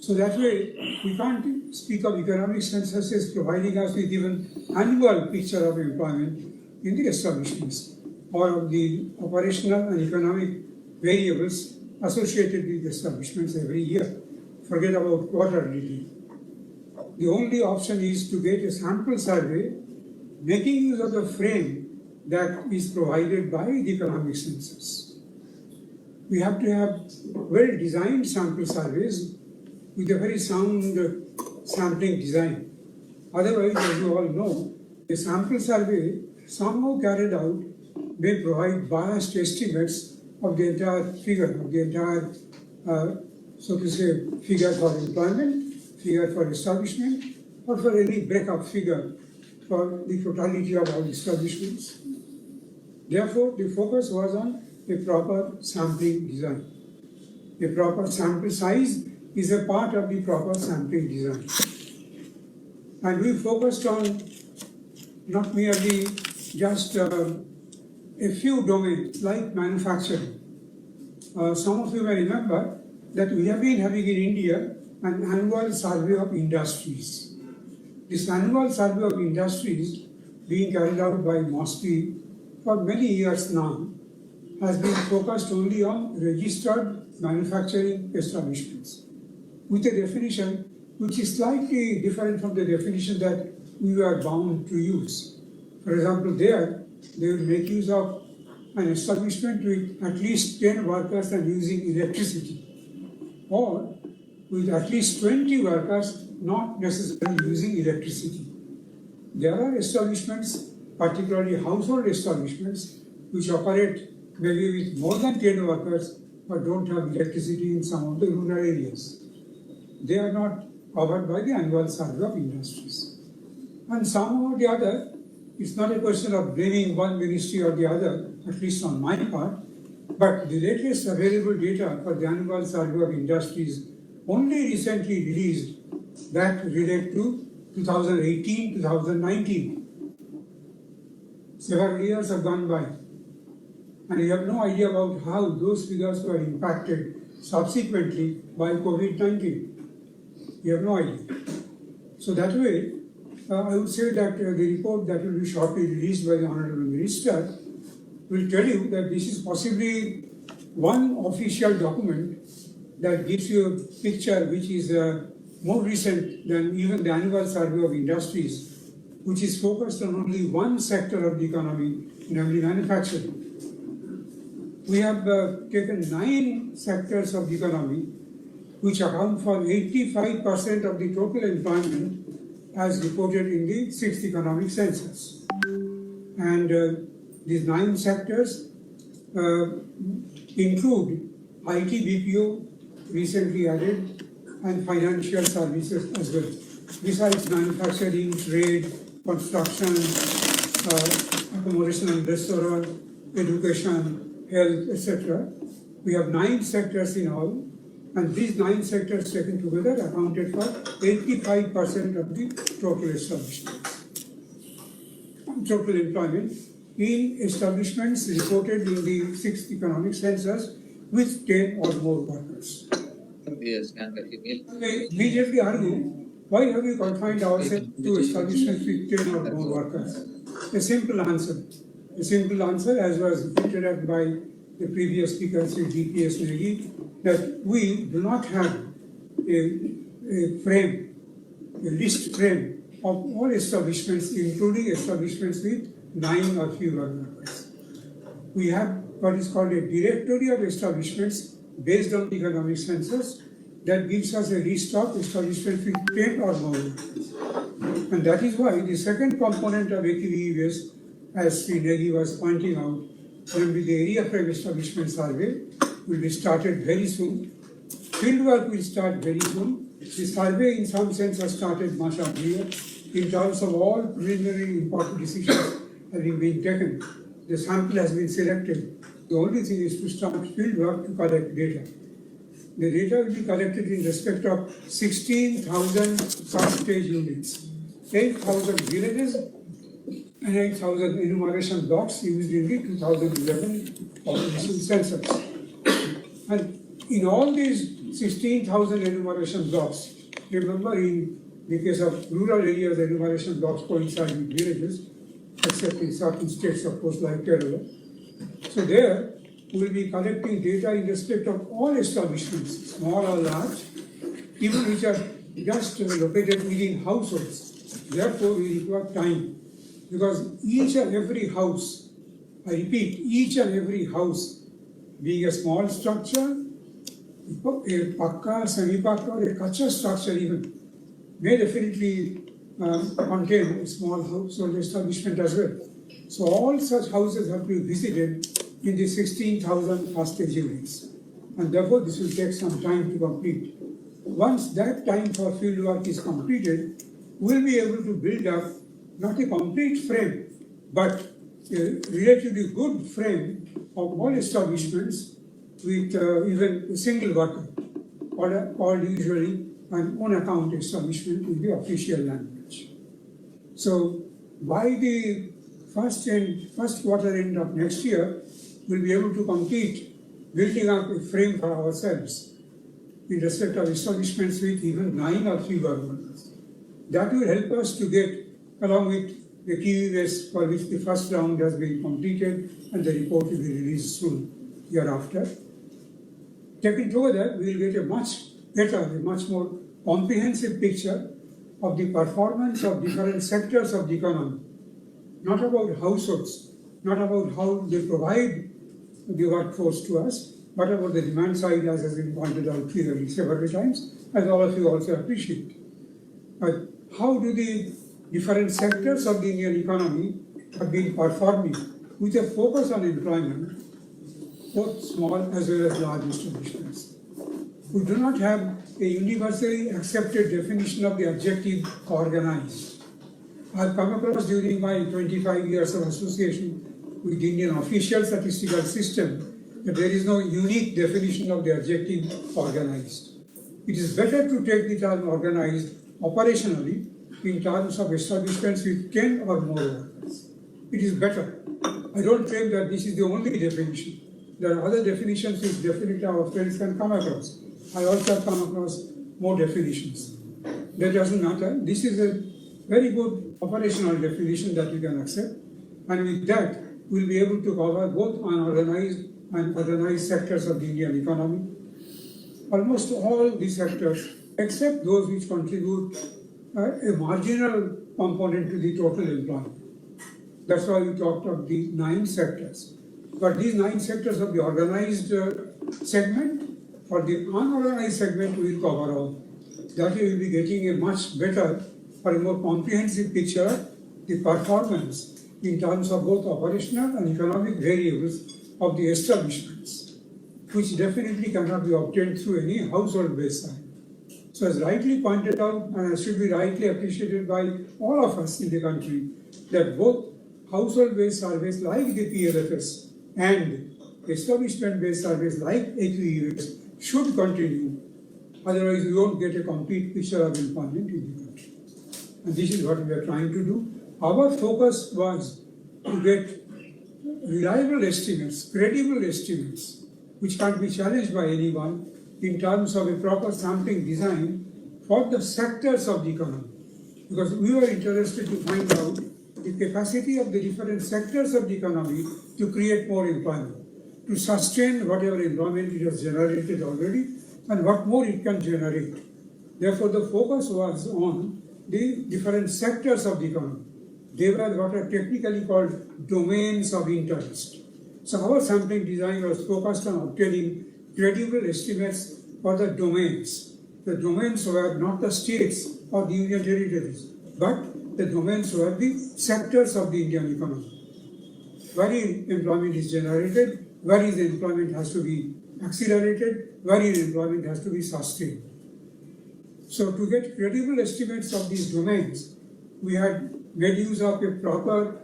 So that way, we can't speak of economic census as providing us with even annual picture of employment in the establishments or of the operational and economic variables associated with establishments every year. Forget about quarterly. The only option is to get a sample survey making use of the frame that is provided by the economic census. We have to have well-designed sample surveys with a very sound sampling design. Otherwise, as you all know, a sample survey somehow carried out may provide biased estimates of the entire figure, of the entire, so to say, figure for employment, figure for establishment, or for any breakup figure for the totality of all establishments. Therefore, the focus was on a proper sampling design. A proper sample size is a part of the proper sampling design. And we focused on not merely just a few domains like manufacturing. Some of you may remember that we have been having in India an annual survey of industries. This annual survey of industries being carried out by MOSPI for many years now has been focused only on registered manufacturing establishments with a definition which is slightly different from the definition that we were bound to use. For example, there they will make use of an establishment with at least 10 workers and using electricity, or with at least 20 workers not necessarily using electricity. There are establishments, particularly household establishments, which operate maybe with more than 10 workers but don't have electricity in some of the rural areas. They are not covered by the annual survey of industries. And somehow or the other, it's not a question of blaming one ministry or the other, at least on my part, but the latest available data for the annual survey of industries only recently released that relate to 2018-2019. Several years have gone by, and you have no idea about how those figures were impacted subsequently by COVID-19. You have no idea. So that way, I would say that the report that will be shortly released by the Honorable Minister will tell you that this is possibly one official document that gives you a picture which is more recent than even the annual survey of industries, which is focused on only one sector of the economy, namely manufacturing. We have taken 9 sectors of the economy which account for 85% of the total employment as reported in the 6th economic census. And these 9 sectors include IT BPO, recently added, and financial services as well. Besides manufacturing, trade, construction, accommodation and restaurant, education, health, etc. We have 9 sectors in all, and these 9 sectors taken together accounted for 85% of the total establishments. Total employment in establishments reported in the 6th economic census with 10 or more workers. Yes, They immediately argue, why have we confined ourselves to establishments with 10 or more workers? A simple answer, as was pointed out by the previous speaker, Sri DPS Negi, that we do not have a list frame of all establishments, including establishments with 9 or fewer workers. We have what is called a directory of establishments based on the economic census that gives us a list of establishments with 10 or more workers. And that is why the second component of AQE-Waste, as Sri Negi was pointing out, namely the area frame establishment survey, will be started very soon. Fieldwork will start very soon. The survey in some sense has started much earlier in terms of all preliminary important decisions having been taken. The sample has been selected. The only thing is to start fieldwork to collect data. The data will be collected in respect of 16,000 sub-stage units, 8,000 villages, and 8,000 enumeration blocks used in the 2011 population census. And in all these 16,000 enumeration blocks. Remember, in the case of rural areas, enumeration blocks coincide with villages, except in certain states, of course, like Kerala. So there, we will be collecting data in respect of all establishments, small or large, even which are just located within households. Therefore, we require time, because each and every house, I repeat, each and every house, being a small structure, a pakka, semi-pakka, or a kacha structure even, may definitely contain a small household establishment as well. So all such houses have to be visited in the 16,000 first stage units. And therefore, this will take some time to complete. Once that time for field work is completed, we'll be able to build up not a complete frame, but a relatively good frame of all establishments with even a single worker, called usually an on-account establishment in the official language. So by the first quarter end of next year, we'll be able to complete building up a frame for ourselves in respect of establishments with even 9 or fewer workers. That will help us to get, along with the QES for which the first round has been completed and the report will be released soon hereafter. Taken together, we will get a much better, a much more comprehensive picture of the performance of different sectors of the economy. Not about households, not about how they provide the workforce to us, but about the demand side, as has been pointed out clearly several times, as all of you also appreciate. But how do the different sectors of the Indian economy have been performing with a focus on employment, both small as well as large establishments? We do not have a universally accepted definition of the adjective organized. I've come across during my 25 years of association with the Indian official statistical system that there is no unique definition of the adjective organized. It is better to take the term organized operationally in terms of establishments with 10 or more workers. It is better. I don't claim that this is the only definition. There are other definitions which definitely our friends can come across. I also have come across more definitions. That doesn't matter. This is a very good operational definition that we can accept. And with that, we'll be able to cover both unorganized and organized sectors of the Indian economy. Almost all these sectors, except those which contribute a marginal component to the total employment. That's why we talked of the 9 sectors. But these 9 sectors of the organized segment, for the unorganized segment, we will cover all. That we will be getting a much better or a more comprehensive picture of the performance in terms of both operational and economic variables of the establishments, which definitely cannot be obtained through any household-based survey. So as rightly pointed out, and as should be rightly appreciated by all of us in the country, that both household-based surveys like the PLFS and establishment-based surveys like AQES should continue. Otherwise, we won't get a complete picture of employment in the country. And this is what we are trying to do. Our focus was to get reliable estimates, credible estimates, which can't be challenged by anyone in terms of a proper sampling design for the sectors of the economy. Because we were interested to find out the capacity of the different sectors of the economy to create more employment, to sustain whatever employment it has generated already and what more it can generate. Therefore, the focus was on the different sectors of the economy. They were what are technically called domains of interest. So our sampling design was focused on obtaining credible estimates for the domains. The domains were not the states or the union territories, but the domains were the sectors of the Indian economy. Where employment is generated, where the employment has to be accelerated, where employment has to be sustained. So to get credible estimates of these domains, we had made use of a proper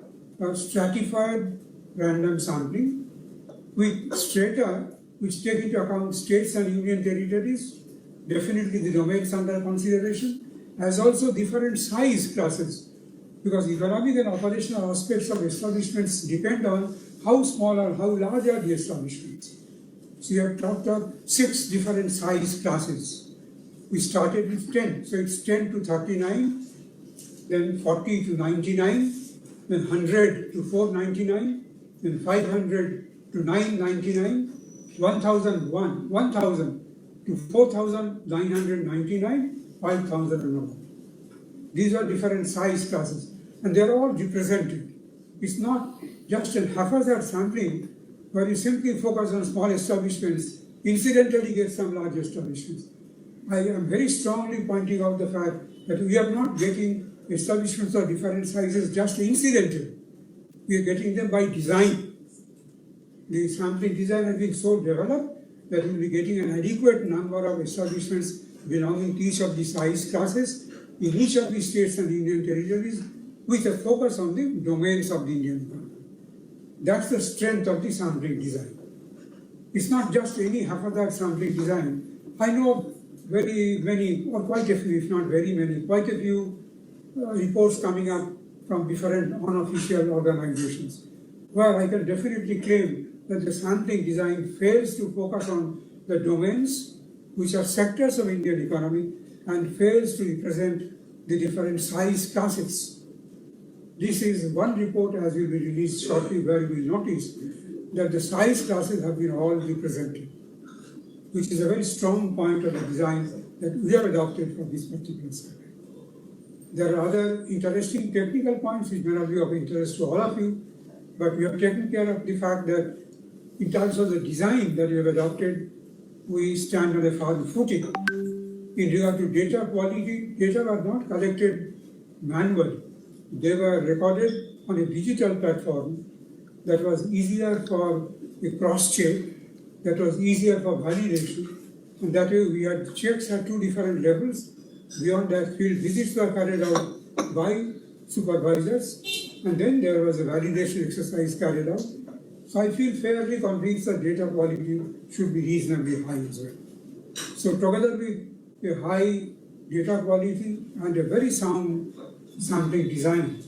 stratified random sampling with strata which take into account states and union territories, definitely the domains under consideration, as also different size classes, because economic and operational aspects of establishments depend on how small or how large are the establishments. So you have talked of 6 different size classes. We started with 10, so it's 10 to 39, then 40 to 99, then 100 to 499, then 500 to 999, 1000 to 4999, 5000 and above. These are different size classes, and they are all represented. It's not just a haphazard sampling where you simply focus on small establishments, incidentally get some large establishments. I am very strongly pointing out the fact that we are not getting establishments of different sizes just incidentally. We are getting them by design. The sampling design has been so developed that we will be getting an adequate number of establishments belonging to each of the size classes in each of the states and Indian territories with a focus on the domains of the Indian economy. That's the strength of the sampling design. It's not just any haphazard sampling design. I know very many, or quite a few, if not very many, quite a few reports coming up from different unofficial organizations, where I can definitely claim that the sampling design fails to focus on the domains which are sectors of Indian economy and fails to represent the different size classes. This is one report, as will be released shortly, where you will notice that the size classes have been all represented, which is a very strong point of the design that we have adopted for this particular survey. There are other interesting technical points which may not be of interest to all of you, but we have taken care of the fact that in terms of the design that we have adopted, we stand on a firm footing. In regard to data quality, data were not collected manually. They were recorded on a digital platform that was easier for a cross-check, that was easier for validation, and that way we had checks at 2 different levels. Beyond that, field visits were carried out by supervisors, and then there was a validation exercise carried out. So I feel fairly convinced that data quality should be reasonably high as well. So together with a high data quality and a very sound sampling design,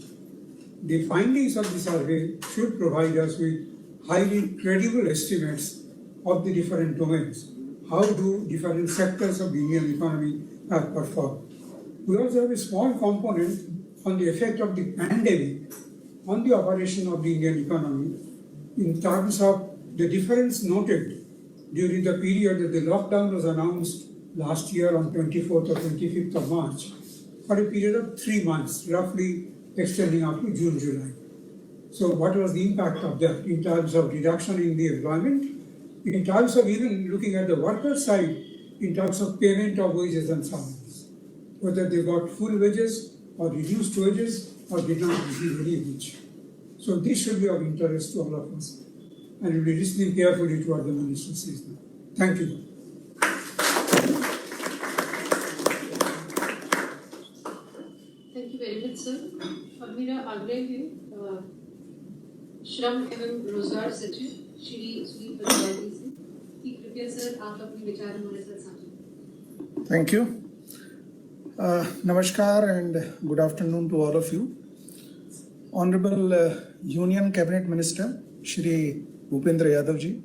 the findings of the survey should provide us with highly credible estimates of the different domains. How do different sectors of the Indian economy have performed? We also have a small component on the effect of the pandemic on the operation of the Indian economy in terms of the difference noted during the period that the lockdown was announced last year on 24th or 25th of March for a period of 3 months, roughly extending up to June, July. So what was the impact of that in terms of reduction in the employment, in terms of even looking at the worker side, in terms of payment of wages and salaries, whether they got full wages or reduced wages or did not receive any wage. So this should be of interest to all of us, and we'll be listening carefully to what the Minister says now. Thank you. Thank you very much, sir. अब मेरा आग्रह है श्रम एवं रोजगार सचिव श्री सुनील पंचाल जी से कि कृपया सर आप अपने विचार हमारे साथ साझा करें. Thank you. Namaskar and good afternoon to all of you. Honorable Union Cabinet Minister Shri Bhupendra Yadav ji,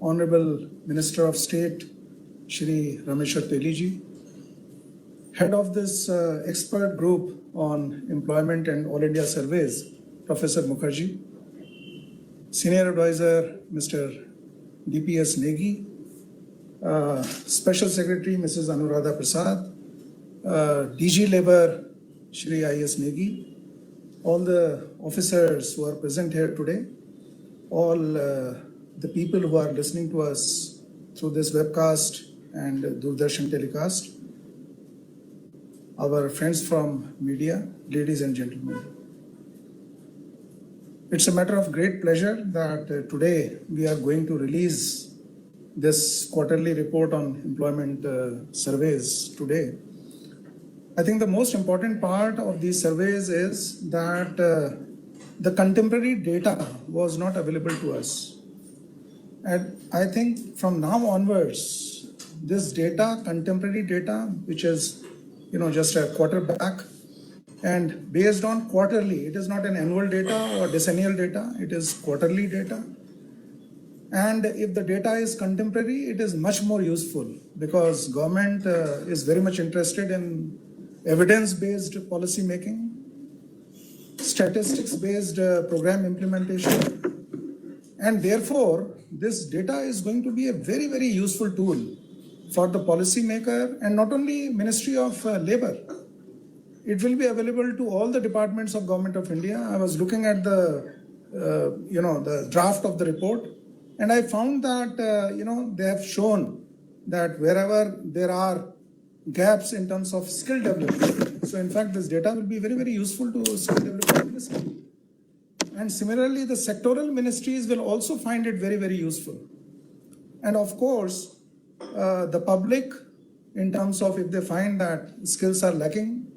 Honorable Minister of State Shri Rameshwar Teli ji, Head of this expert group on employment and All India surveys, Professor Mukherjee, Senior Advisor Mr. DPS Negi, Special Secretary Mrs. Anuradha Prasad, DG Labour Shri I.S. Negi, all the officers who are present here today, all the people who are listening to us through this webcast and Doordarshan telecast, our friends from media, ladies and gentlemen. It's a matter of great pleasure that today we are going to release this quarterly report on employment surveys today. I think the most important part of these surveys is that the contemporary data was not available to us. And I think from now onwards, this data, contemporary data, which is just a quarter back, and based on quarterly, it is not an annual data or decennial data, it is quarterly data. And if the data is contemporary, it is much more useful because government is very much interested in evidence-based policy making, statistics-based program implementation, and therefore this data is going to be a very, very useful tool for the policy maker and not only Ministry of Labor. It will be available to all the departments of Government of India. I was looking at the the draft of the report, and I found that they have shown that wherever there are gaps in terms of skill development, so in fact this data will be very, very useful to skill development ministry. And similarly, the sectoral ministries will also find it very, very useful. And of course, the public, in terms of if they find that skills are lacking,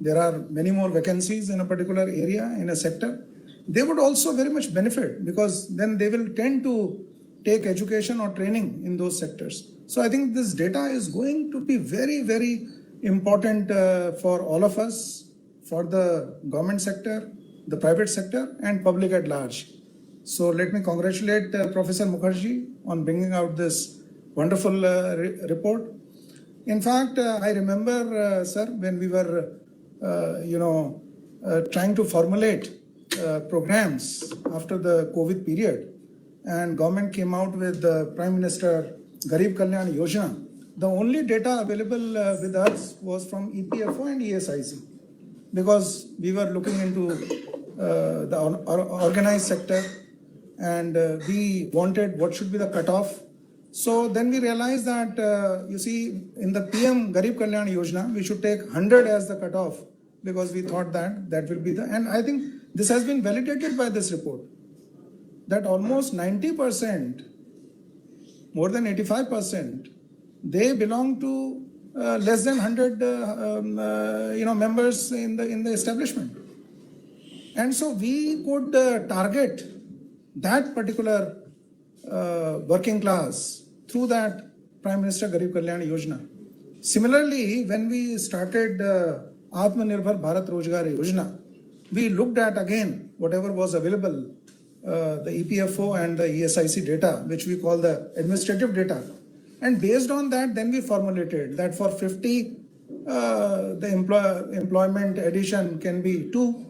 there are many more vacancies in a particular area, in a sector, they would also very much benefit because then they will tend to take education or training in those sectors. So I think this data is going to be very, very important for all of us, for the government sector, the private sector, and public at large. So let me congratulate Professor Mukherjee on bringing out this wonderful report. In fact, I remember, sir, when we were, trying to formulate programs after the COVID period, and government came out with the Prime Minister Garib Kalyan Yojana. The only data available with us was from EPFO and ESIC, because we were looking into the organized sector, and we wanted what should be the cutoff. So then we realized that, in the PM Garib Kalyan Yojana, we should take 100 as the cutoff, because we thought that that will be the, and I think this has been validated by this report, that almost 90%, more than 85%, they belong to less than 100 members in the establishment. And so we could target that particular working class through that Prime Minister Garib Kalyan Yojana. Similarly, when we started Atmanirbhar Bharat Rozgar Yojana, we looked at again whatever was available, the EPFO and the ESIC data, which we call the administrative data. And based on that, then we formulated that for 50, the employment addition can be 2,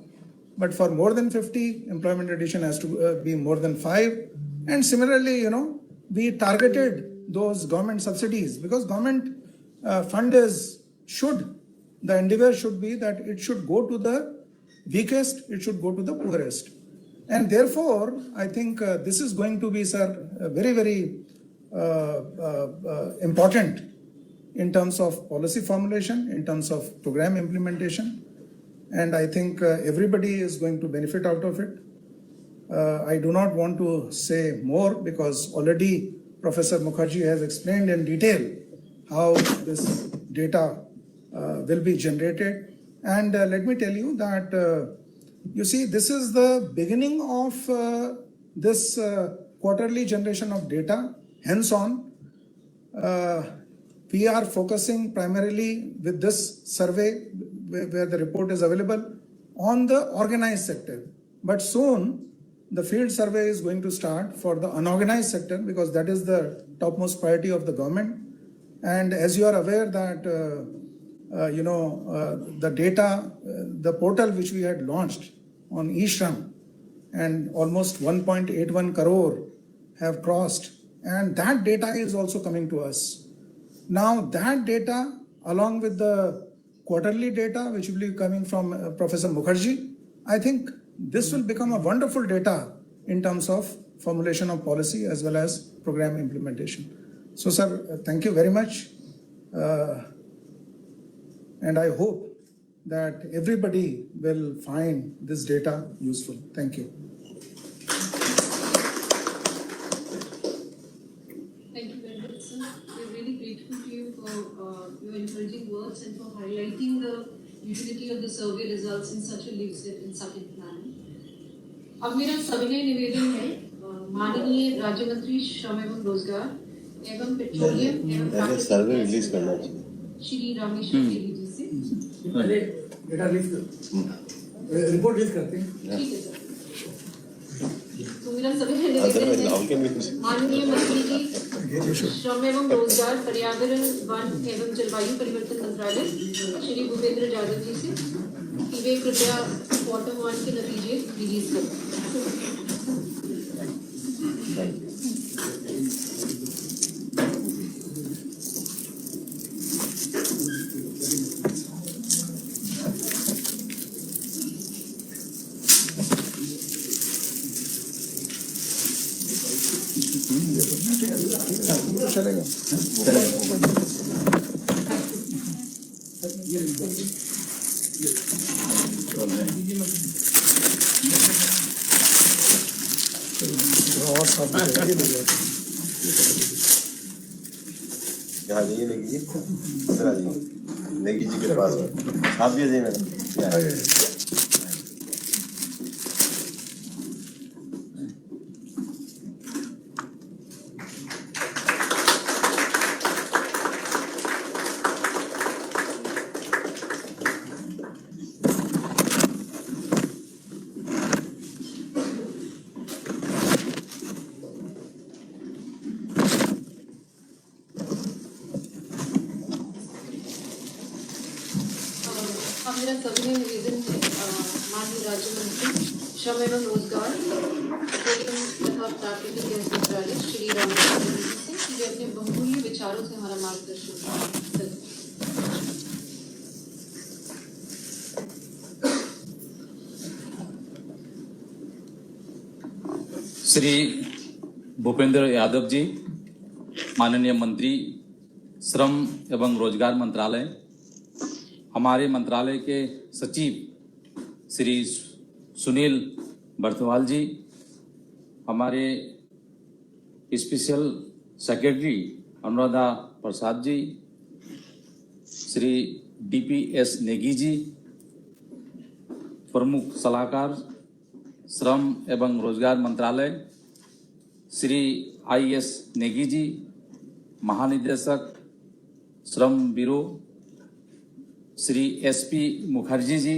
but for more than 50, employment addition has to be more than 5. And similarly, we targeted those government subsidies, because government fund the endeavor should be that it should go to the weakest, it should go to the poorest. And therefore, I think this is going to be, sir, very, very important in terms of policy formulation, in terms of program implementation. And I think everybody is going to benefit out of it. I do not want to say more because already Professor Mukherjee has explained in detail how this data will be generated. And let me tell you that, this is the beginning of this quarterly generation of data. Hence on, we are focusing primarily with this survey where the report is available on the organized sector. But soon, the field survey is going to start for the unorganized sector, because that is the topmost priority of the government. And as you are aware that, the data, the portal which we had launched on eShram, and almost 1.81 crore have crossed, and that data is also coming to us. Now that data, along with the quarterly data, which will be coming from Professor Mukherjee, I think this will become a wonderful data in terms of formulation of policy as well as program implementation. So, sir, thank you very much. And I hope that everybody will find this data useful. Thank you. Thank you very much, sir. We're really grateful to you for your encouraging words and for highlighting the utility of the survey results in such a lucid and succinct manner. अब मेरा सविनय निवेदन है माननीय राज्य मंत्री श्रम एवं रोजगार एवं पेट्रोलियम एवं सर्वे रिलीज करना चाहिए श्री रामेश्वर देवी जी से। पहले डेटा रिलीज रिपोर्ट रिलीज करते हैं। ठीक है सर। तो मेरा सभी निवेदन है माननीय मंत्री जी श्रम एवं रोजगार, पर्यावरण, वन एवं जलवायु परिवर्तन मंत्रालय श्री भूपेंद्र यादव जी से कि वे कृपया क्वार्टर 1 के नतीजे रिलीज करें। चलेगा। और सब यहाँ जाइए नेगी जी, इधर आ जाइए नेगी जी के पास आप भी आ जाइए मैडम। अब मेरा सभी निवेदन है माननीय राज्य मंत्री श्रम एवं रोजगार तथा प्राकृतिक गैस मंत्रालय श्री रामचंद्र जी से कि वे अपने बहुमूल्य विचारों से हमारा मार्गदर्शन करें। श्री भूपेंद्र यादव जी, माननीय मंत्री श्रम एवं रोजगार मंत्रालय, हमारे मंत्रालय के सचिव श्री सुनील बर्थवाल जी, हमारे special secretary Anuradha Prasad ji, Shri DPS Negi ji, प्रमुख सलाहकार श्रम एवं रोजगार मंत्रालय श्री IS नेगी जी, महानिदेशक श्रम bureau Shri SP Mukherjee ji,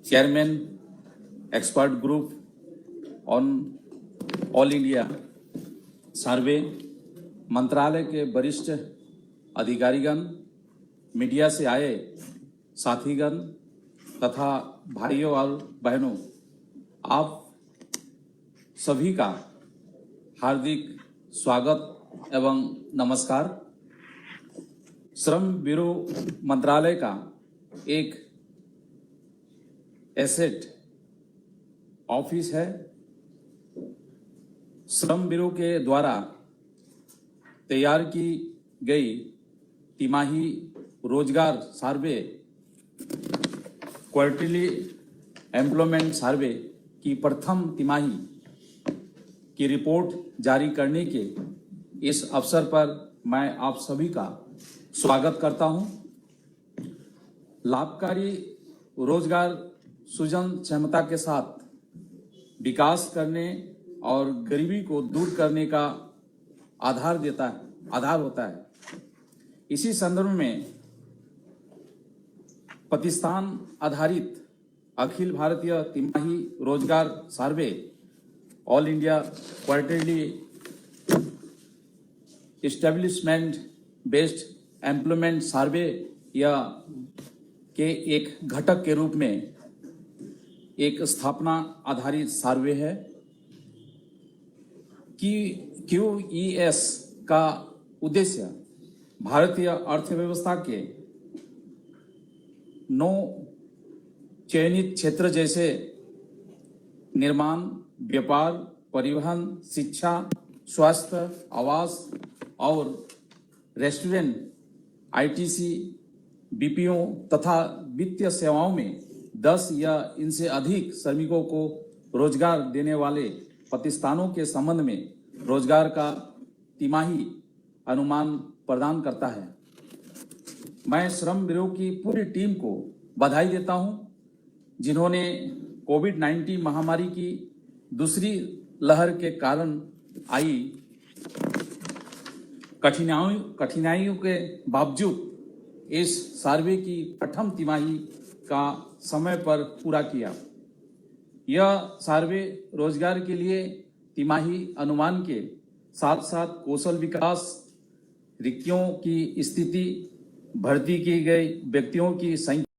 chairman expert group on all India survey, मंत्रालय के वरिष्ठ अधिकारीगण, मीडिया से आए साथीगण तथा भाइयों और बहनों, आप सभी का हार्दिक स्वागत एवं नमस्कार। श्रम ब्यूरो मंत्रालय का एक एसेट ऑफिस है। श्रम ब्यूरो के द्वारा तैयार की गई तिमाही रोजगार सर्वे, क्वार्टरली एम्प्लॉयमेंट सर्वे की प्रथम तिमाही की रिपोर्ट जारी करने के इस अवसर पर मैं आप सभी का स्वागत करता हूं। लाभकारी रोजगार सृजन क्षमता के साथ विकास करने और गरीबी को दूर करने का आधार होता है। इसी संदर्भ में प्रतिष्ठान आधारित अखिल भारतीय तिमाही रोजगार सर्वे, all India quarterly establishment based employment survey या के एक घटक के रूप में एक स्थापना आधारित सर्वे है कि QES का उद्देश्य भारतीय अर्थव्यवस्था के 9 चयनित क्षेत्र जैसे निर्माण, व्यापार, परिवहन, शिक्षा, स्वास्थ्य, आवास और रेस्टोरेंट, ITC, BPO तथा वित्तीय सेवाओं में 10 या इनसे अधिक श्रमिकों को रोजगार देने वाले प्रतिष्ठानों के संबंध में रोजगार का तिमाही अनुमान प्रदान करता है। मैं श्रम ब्यूरो की पूरी टीम को बधाई देता हूं, जिन्होंने कोविड-19 महामारी की दूसरी लहर के कारण आई कठिनाइयों के बावजूद इस सर्वे की प्रथम तिमाही का समय पर पूरा किया। यह सर्वे रोजगार के लिए तिमाही अनुमान के साथ साथ कौशल विकास, रिक्तियों की स्थिति, भर्ती की गई व्यक्तियों की संख्या